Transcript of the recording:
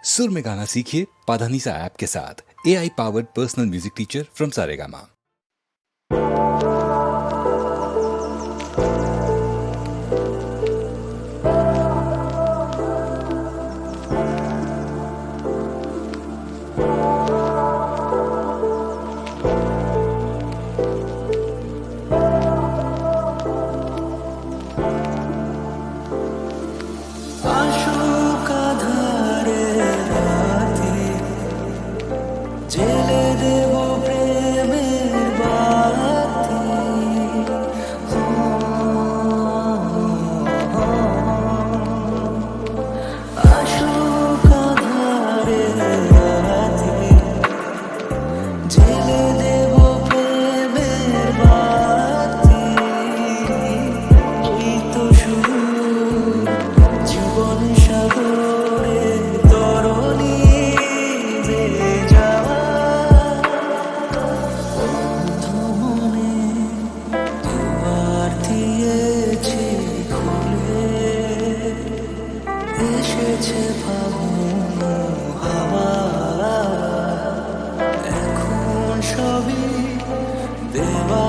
सुर में गाना सीखिए पाधानीसा ऐप के साथ। AI powered personal music teacher from Saregama. জেলে দেব প্রেমের বাতি, আসুক আঁধারের রাতে, জেলে দেব প্রেমের বাতি। এই তো শুরু জীবন সাগরে তরণী বেয়ে যাওয়া। মনে দুয়ার দিয়েছি খুলে, এসেছে ফাগুন হাওয়া। এখন সবই দেওয়া